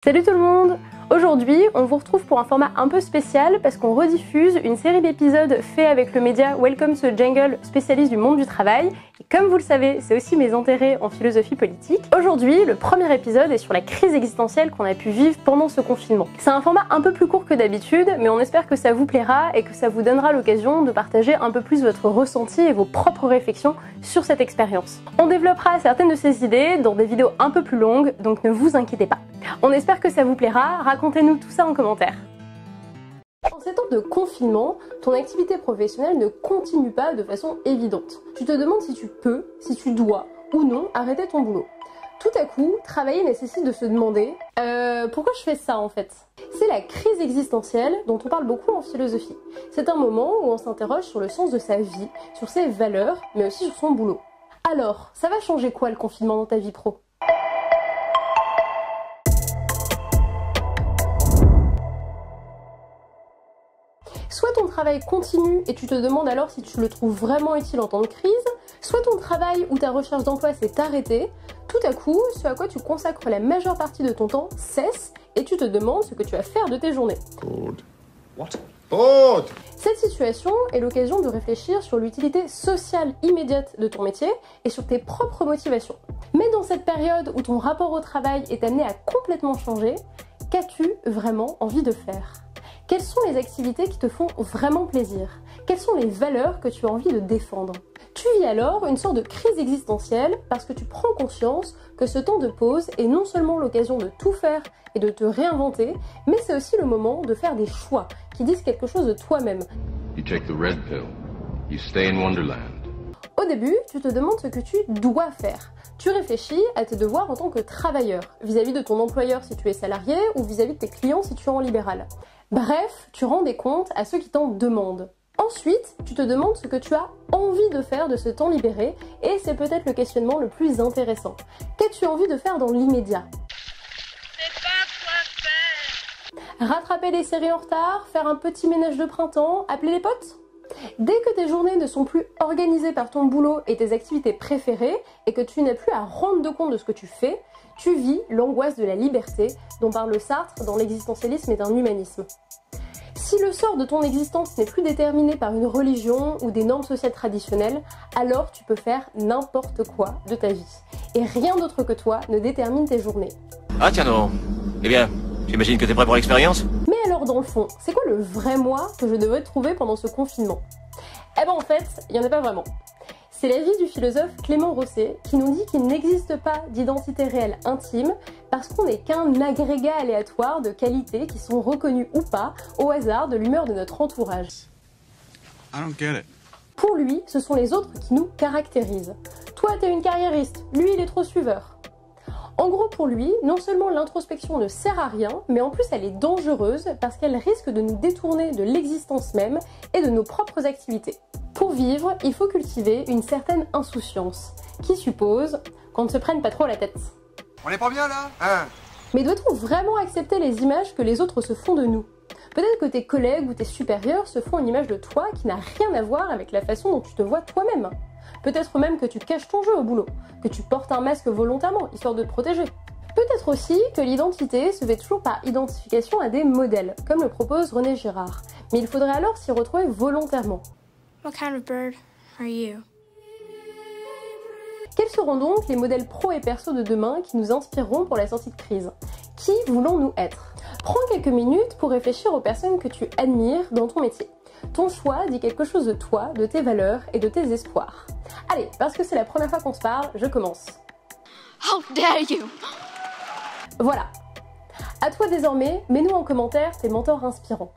Salut tout le monde! Aujourd'hui, on vous retrouve pour un format un peu spécial parce qu'on rediffuse une série d'épisodes faits avec le média Welcome to the Jungle, spécialiste du monde du travail. Et comme vous le savez, c'est aussi mes intérêts en philosophie politique. Aujourd'hui, le premier épisode est sur la crise existentielle qu'on a pu vivre pendant ce confinement. C'est un format un peu plus court que d'habitude, mais on espère que ça vous plaira et que ça vous donnera l'occasion de partager un peu plus votre ressenti et vos propres réflexions sur cette expérience. On développera certaines de ces idées dans des vidéos un peu plus longues, donc ne vous inquiétez pas. On espère que ça vous plaira, racontez-nous tout ça en commentaire. En ces temps de confinement, ton activité professionnelle ne continue pas de façon évidente. Tu te demandes si tu peux, si tu dois ou non arrêter ton boulot. Tout à coup, travailler nécessite de se demander pourquoi je fais ça en fait? C'est la crise existentielle dont on parle beaucoup en philosophie. C'est un moment où on s'interroge sur le sens de sa vie, sur ses valeurs, mais aussi sur son boulot. Alors, ça va changer quoi le confinement dans ta vie pro? Soit ton travail continue et tu te demandes alors si tu le trouves vraiment utile en temps de crise, soit ton travail ou ta recherche d'emploi s'est arrêtée, tout à coup, ce à quoi tu consacres la majeure partie de ton temps cesse et tu te demandes ce que tu vas faire de tes journées. Bored. What? Bored! Cette situation est l'occasion de réfléchir sur l'utilité sociale immédiate de ton métier et sur tes propres motivations. Mais dans cette période où ton rapport au travail est amené à complètement changer, qu'as-tu vraiment envie de faire ? Quelles sont les activités qui te font vraiment plaisir? Quelles sont les valeurs que tu as envie de défendre? Tu vis alors une sorte de crise existentielle parce que tu prends conscience que ce temps de pause est non seulement l'occasion de tout faire et de te réinventer, mais c'est aussi le moment de faire des choix qui disent quelque chose de toi-même. You take the red pill. You stay in Wonderland. Au début, tu te demandes ce que tu dois faire. Tu réfléchis à tes devoirs en tant que travailleur, vis-à-vis de ton employeur si tu es salarié ou vis-à-vis de tes clients si tu es en libéral. Bref, tu rends des comptes à ceux qui t'en demandent. Ensuite, tu te demandes ce que tu as envie de faire de ce temps libéré et c'est peut-être le questionnement le plus intéressant. Qu'as-tu envie de faire dans l'immédiat? Je sais pas quoi faire. Rattraper les séries en retard, faire un petit ménage de printemps, appeler les potes? Dès que tes journées ne sont plus organisées par ton boulot et tes activités préférées et que tu n'as plus à rendre de compte de ce que tu fais, tu vis l'angoisse de la liberté dont parle Sartre dans l'existentialisme et d'un humanisme. Si le sort de ton existence n'est plus déterminé par une religion ou des normes sociales traditionnelles, alors tu peux faire n'importe quoi de ta vie. Et rien d'autre que toi ne détermine tes journées. Ah tiens non. Eh bien, j'imagine que t'es prêt pour l'expérience? Mais alors dans le fond, c'est quoi le vrai moi que je devrais trouver pendant ce confinement? Eh ben en fait, il n'y en a pas vraiment. C'est l'avis du philosophe Clément Rosset qui nous dit qu'il n'existe pas d'identité réelle intime parce qu'on n'est qu'un agrégat aléatoire de qualités qui sont reconnues ou pas au hasard de l'humeur de notre entourage. I don't get it. Pour lui, ce sont les autres qui nous caractérisent. Toi, t'es une carriériste, lui, il est trop suiveur. En gros, pour lui, non seulement l'introspection ne sert à rien, mais en plus elle est dangereuse parce qu'elle risque de nous détourner de l'existence même et de nos propres activités. Pour vivre, il faut cultiver une certaine insouciance, qui suppose qu'on ne se prenne pas trop la tête. On est pas bien là? Hein? Mais doit-on vraiment accepter les images que les autres se font de nous? Peut-être que tes collègues ou tes supérieurs se font une image de toi qui n'a rien à voir avec la façon dont tu te vois toi-même. Peut-être même que tu caches ton jeu au boulot, que tu portes un masque volontairement, histoire de te protéger. Peut-être aussi que l'identité se fait toujours par identification à des modèles, comme le propose René Girard. Mais il faudrait alors s'y retrouver volontairement. What kind of bird are you? Quels seront donc les modèles pro et perso de demain qui nous inspireront pour la sortie de crise? Qui voulons-nous être? Prends quelques minutes pour réfléchir aux personnes que tu admires dans ton métier. Ton choix dit quelque chose de toi, de tes valeurs et de tes espoirs. Allez, parce que c'est la première fois qu'on se parle, je commence. How dare you? Voilà. À toi désormais, mets-nous en commentaire tes mentors inspirants.